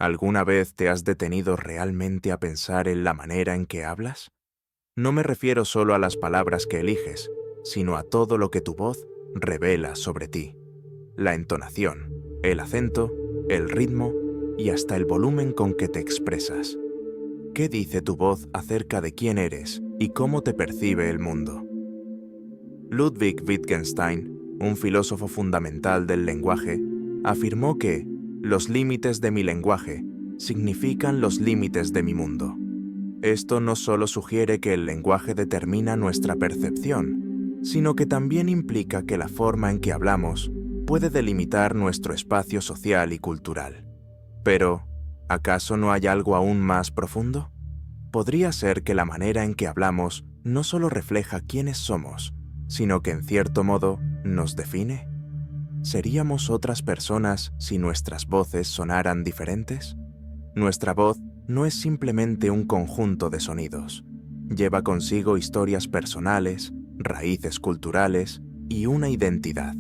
¿Alguna vez te has detenido realmente a pensar en la manera en que hablas? No me refiero solo a las palabras que eliges, sino a todo lo que tu voz revela sobre ti. La entonación, el acento, el ritmo y hasta el volumen con que te expresas. ¿Qué dice tu voz acerca de quién eres y cómo te percibe el mundo? Ludwig Wittgenstein, un filósofo fundamental del lenguaje, afirmó que los límites de mi lenguaje significan los límites de mi mundo. Esto no solo sugiere que el lenguaje determina nuestra percepción, sino que también implica que la forma en que hablamos puede delimitar nuestro espacio social y cultural. Pero, ¿acaso no hay algo aún más profundo? ¿Podría ser que la manera en que hablamos no solo refleja quiénes somos, sino que en cierto modo nos define? ¿Seríamos otras personas si nuestras voces sonaran diferentes? Nuestra voz no es simplemente un conjunto de sonidos. Lleva consigo historias personales, raíces culturales y una identidad.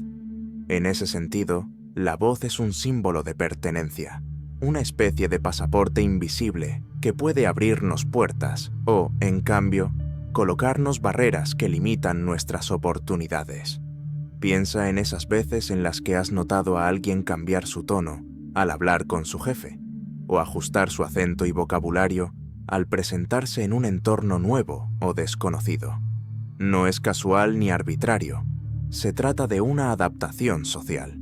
En ese sentido, la voz es un símbolo de pertenencia, una especie de pasaporte invisible que puede abrirnos puertas o, en cambio, colocarnos barreras que limitan nuestras oportunidades. Piensa en esas veces en las que has notado a alguien cambiar su tono al hablar con su jefe, o ajustar su acento y vocabulario al presentarse en un entorno nuevo o desconocido. No es casual ni arbitrario, se trata de una adaptación social.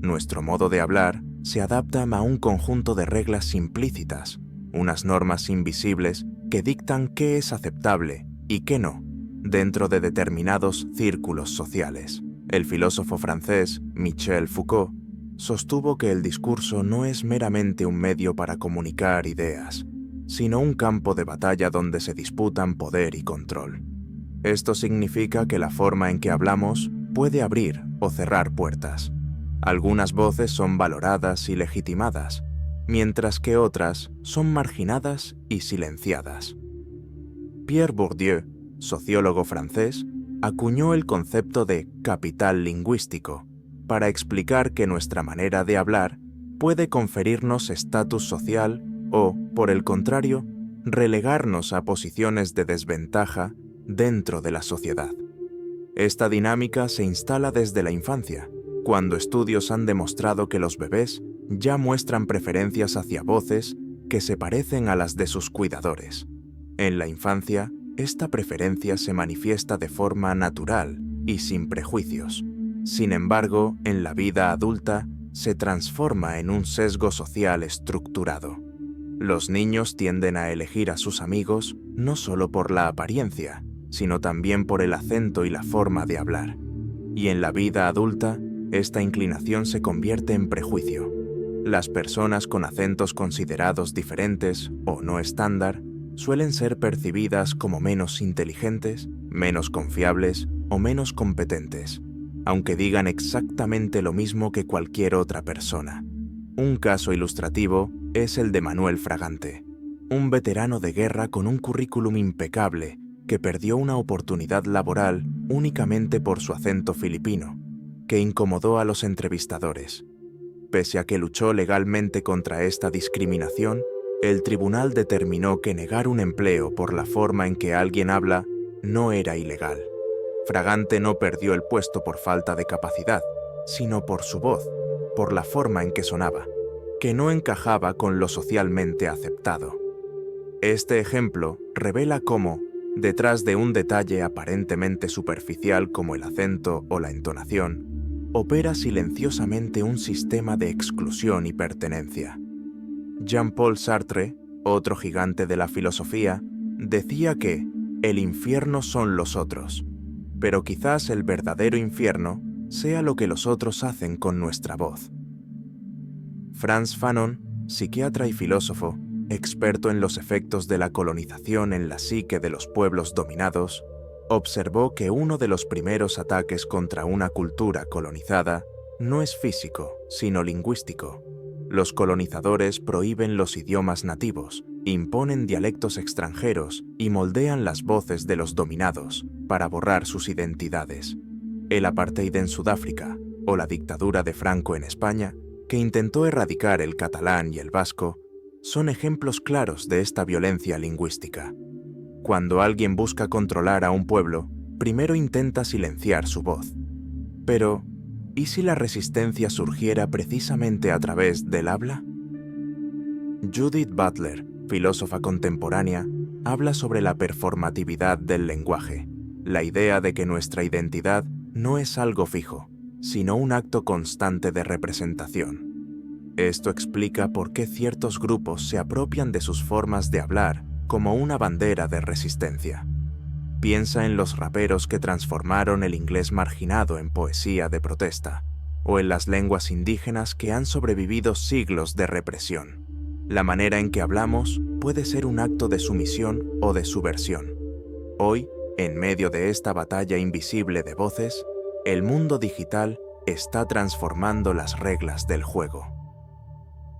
Nuestro modo de hablar se adapta a un conjunto de reglas implícitas, unas normas invisibles que dictan qué es aceptable y qué no, dentro de determinados círculos sociales. El filósofo francés Michel Foucault sostuvo que el discurso no es meramente un medio para comunicar ideas, sino un campo de batalla donde se disputan poder y control. Esto significa que la forma en que hablamos puede abrir o cerrar puertas. Algunas voces son valoradas y legitimadas, mientras que otras son marginadas y silenciadas. Pierre Bourdieu, sociólogo francés, acuñó el concepto de capital lingüístico para explicar que nuestra manera de hablar puede conferirnos estatus social o, por el contrario, relegarnos a posiciones de desventaja dentro de la sociedad. Esta dinámica se instala desde la infancia, cuando estudios han demostrado que los bebés ya muestran preferencias hacia voces que se parecen a las de sus cuidadores. En la infancia, esta preferencia se manifiesta de forma natural y sin prejuicios. Sin embargo, en la vida adulta, se transforma en un sesgo social estructurado. Los niños tienden a elegir a sus amigos no solo por la apariencia, sino también por el acento y la forma de hablar. Y en la vida adulta, esta inclinación se convierte en prejuicio. Las personas con acentos considerados diferentes o no estándar suelen ser percibidas como menos inteligentes, menos confiables o menos competentes, aunque digan exactamente lo mismo que cualquier otra persona. Un caso ilustrativo es el de Manuel Fragante, un veterano de guerra con un currículum impecable que perdió una oportunidad laboral únicamente por su acento filipino, que incomodó a los entrevistadores. Pese a que luchó legalmente contra esta discriminación, el tribunal determinó que negar un empleo por la forma en que alguien habla no era ilegal. Fragante no perdió el puesto por falta de capacidad, sino por su voz, por la forma en que sonaba, que no encajaba con lo socialmente aceptado. Este ejemplo revela cómo, detrás de un detalle aparentemente superficial como el acento o la entonación, opera silenciosamente un sistema de exclusión y pertenencia. Jean-Paul Sartre, otro gigante de la filosofía, decía que el infierno son los otros, pero quizás el verdadero infierno sea lo que los otros hacen con nuestra voz. Frantz Fanon, psiquiatra y filósofo, experto en los efectos de la colonización en la psique de los pueblos dominados, observó que uno de los primeros ataques contra una cultura colonizada no es físico, sino lingüístico. Los colonizadores prohíben los idiomas nativos, imponen dialectos extranjeros y moldean las voces de los dominados para borrar sus identidades. El apartheid en Sudáfrica o la dictadura de Franco en España, que intentó erradicar el catalán y el vasco, son ejemplos claros de esta violencia lingüística. Cuando alguien busca controlar a un pueblo, primero intenta silenciar su voz. Pero, ¿y si la resistencia surgiera precisamente a través del habla? Judith Butler, filósofa contemporánea, habla sobre la performatividad del lenguaje, la idea de que nuestra identidad no es algo fijo, sino un acto constante de representación. Esto explica por qué ciertos grupos se apropian de sus formas de hablar como una bandera de resistencia. Piensa en los raperos que transformaron el inglés marginado en poesía de protesta, o en las lenguas indígenas que han sobrevivido siglos de represión. La manera en que hablamos puede ser un acto de sumisión o de subversión. Hoy, en medio de esta batalla invisible de voces, el mundo digital está transformando las reglas del juego.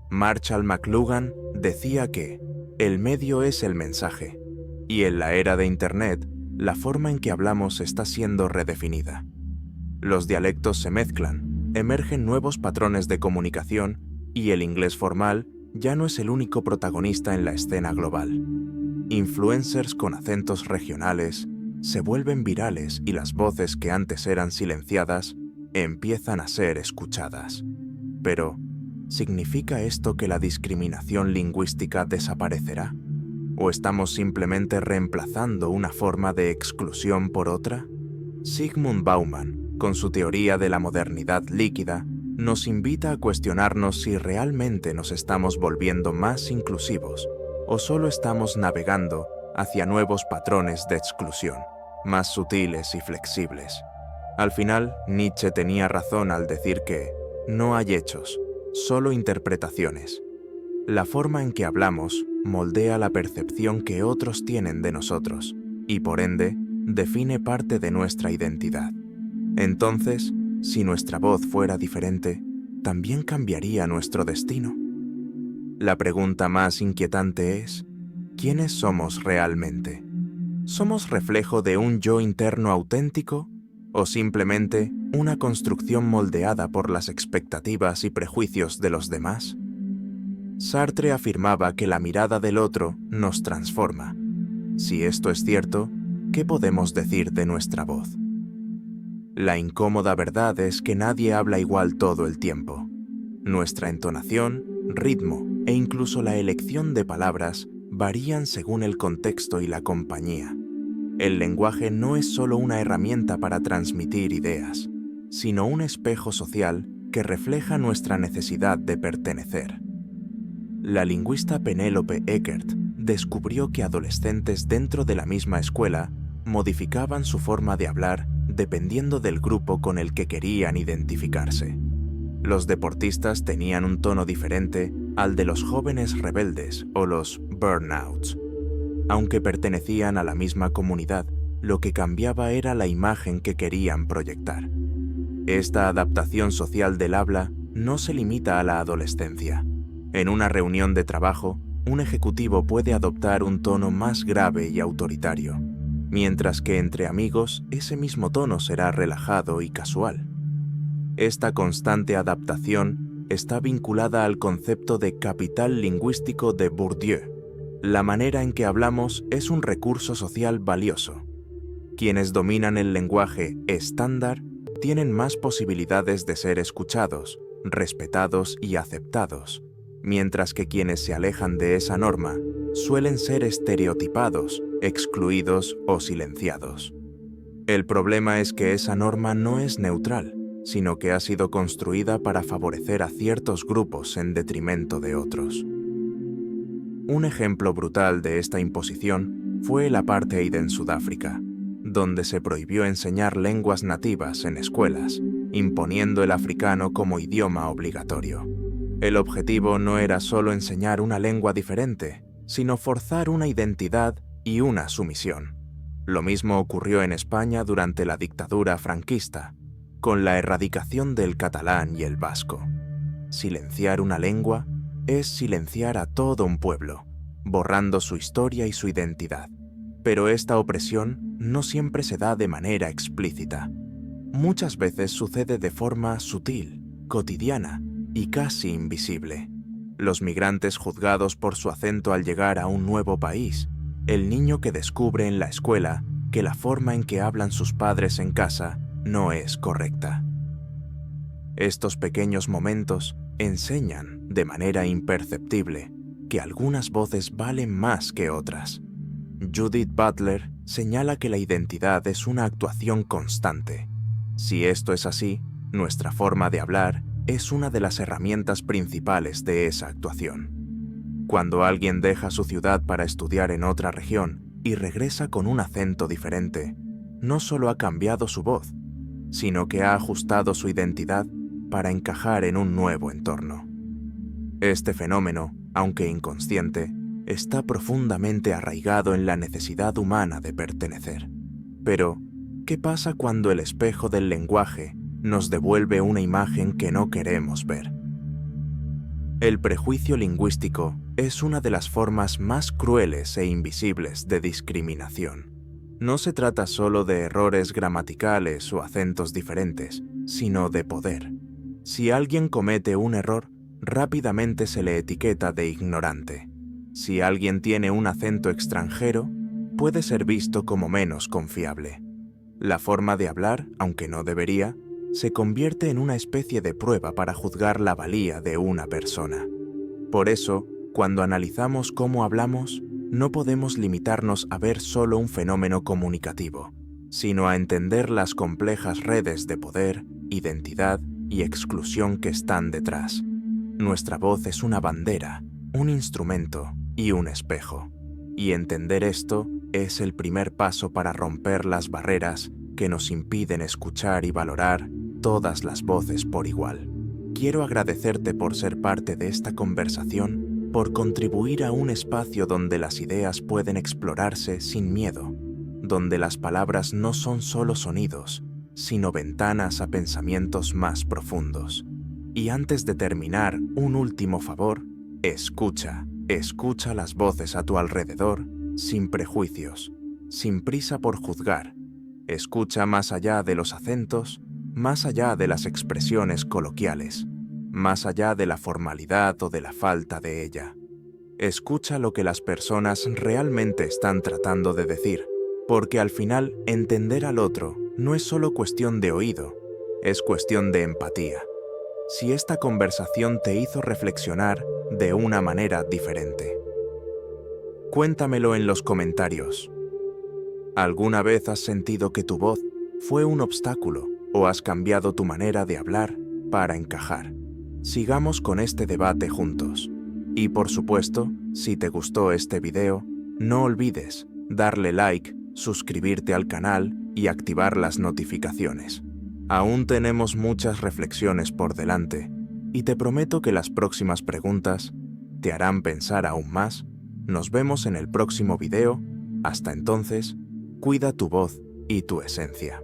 Marshall McLuhan decía que el medio es el mensaje, y en la era de Internet, la forma en que hablamos está siendo redefinida. Los dialectos se mezclan, emergen nuevos patrones de comunicación y el inglés formal ya no es el único protagonista en la escena global. Influencers con acentos regionales se vuelven virales y las voces que antes eran silenciadas empiezan a ser escuchadas. Pero, ¿significa esto que la discriminación lingüística desaparecerá? ¿O estamos simplemente reemplazando una forma de exclusión por otra? Zygmunt Bauman, con su teoría de la modernidad líquida, nos invita a cuestionarnos si realmente nos estamos volviendo más inclusivos o solo estamos navegando hacia nuevos patrones de exclusión, más sutiles y flexibles. Al final, Nietzsche tenía razón al decir que no hay hechos, solo interpretaciones. La forma en que hablamos moldea la percepción que otros tienen de nosotros y, por ende, define parte de nuestra identidad. Entonces, si nuestra voz fuera diferente, ¿también cambiaría nuestro destino? La pregunta más inquietante es, ¿quiénes somos realmente? ¿Somos reflejo de un yo interno auténtico o simplemente una construcción moldeada por las expectativas y prejuicios de los demás? Sartre afirmaba que la mirada del otro nos transforma. Si esto es cierto, ¿qué podemos decir de nuestra voz? La incómoda verdad es que nadie habla igual todo el tiempo. Nuestra entonación, ritmo e incluso la elección de palabras varían según el contexto y la compañía. El lenguaje no es solo una herramienta para transmitir ideas, sino un espejo social que refleja nuestra necesidad de pertenecer. La lingüista Penélope Eckert descubrió que adolescentes dentro de la misma escuela modificaban su forma de hablar dependiendo del grupo con el que querían identificarse. Los deportistas tenían un tono diferente al de los jóvenes rebeldes o los burnouts. Aunque pertenecían a la misma comunidad, lo que cambiaba era la imagen que querían proyectar. Esta adaptación social del habla no se limita a la adolescencia. En una reunión de trabajo, un ejecutivo puede adoptar un tono más grave y autoritario, mientras que entre amigos ese mismo tono será relajado y casual. Esta constante adaptación está vinculada al concepto de capital lingüístico de Bourdieu. La manera en que hablamos es un recurso social valioso. Quienes dominan el lenguaje estándar tienen más posibilidades de ser escuchados, respetados y aceptados, mientras que quienes se alejan de esa norma suelen ser estereotipados, excluidos o silenciados. El problema es que esa norma no es neutral, sino que ha sido construida para favorecer a ciertos grupos en detrimento de otros. Un ejemplo brutal de esta imposición fue el apartheid en Sudáfrica, donde se prohibió enseñar lenguas nativas en escuelas, imponiendo el africano como idioma obligatorio. El objetivo no era solo enseñar una lengua diferente, sino forzar una identidad y una sumisión. Lo mismo ocurrió en España durante la dictadura franquista, con la erradicación del catalán y el vasco. Silenciar una lengua es silenciar a todo un pueblo, borrando su historia y su identidad. Pero esta opresión no siempre se da de manera explícita. Muchas veces sucede de forma sutil, cotidiana y casi invisible. los migrantes juzgados por su acento al llegar a un nuevo país, el niño que descubre en la escuela que la forma en que hablan sus padres en casa no es correcta. Estos pequeños momentos enseñan, de manera imperceptible, que algunas voces valen más que otras. Judith Butler señala que la identidad es una actuación constante. Si esto es así, nuestra forma de hablar es una de las herramientas principales de esa actuación. Cuando alguien deja su ciudad para estudiar en otra región y regresa con un acento diferente, no solo ha cambiado su voz, sino que ha ajustado su identidad para encajar en un nuevo entorno. Este fenómeno, aunque inconsciente, está profundamente arraigado en la necesidad humana de pertenecer. Pero, ¿qué pasa cuando el espejo del lenguaje nos devuelve una imagen que no queremos ver? El prejuicio lingüístico es una de las formas más crueles e invisibles de discriminación. No se trata solo de errores gramaticales o acentos diferentes, sino de poder. Si alguien comete un error, rápidamente se le etiqueta de ignorante. Si alguien tiene un acento extranjero, puede ser visto como menos confiable. La forma de hablar, aunque no debería, se convierte en una especie de prueba para juzgar la valía de una persona. Por eso, cuando analizamos cómo hablamos, no podemos limitarnos a ver solo un fenómeno comunicativo, sino a entender las complejas redes de poder, identidad y exclusión que están detrás. Nuestra voz es una bandera, un instrumento y un espejo. Y entender esto es el primer paso para romper las barreras que nos impiden escuchar y valorar todas las voces por igual. Quiero agradecerte por ser parte de esta conversación, por contribuir a un espacio donde las ideas pueden explorarse sin miedo, donde las palabras no son solo sonidos, sino ventanas a pensamientos más profundos. Y antes de terminar, un último favor: escucha las voces a tu alrededor sin prejuicios, sin prisa por juzgar. Escucha más allá de los acentos, más allá de las expresiones coloquiales, más allá de la formalidad o de la falta de ella. Escucha lo que las personas realmente están tratando de decir, porque al final entender al otro no es solo cuestión de oído, es cuestión de empatía. Si esta conversación te hizo reflexionar de una manera diferente, cuéntamelo en los comentarios. ¿Alguna vez has sentido que tu voz fue un obstáculo o has cambiado tu manera de hablar para encajar? Sigamos con este debate juntos. Y por supuesto, si te gustó este video, no olvides darle like, suscribirte al canal y activar las notificaciones. Aún tenemos muchas reflexiones por delante, y te prometo que las próximas preguntas te harán pensar aún más. Nos vemos en el próximo video. Hasta entonces, cuida tu voz y tu esencia.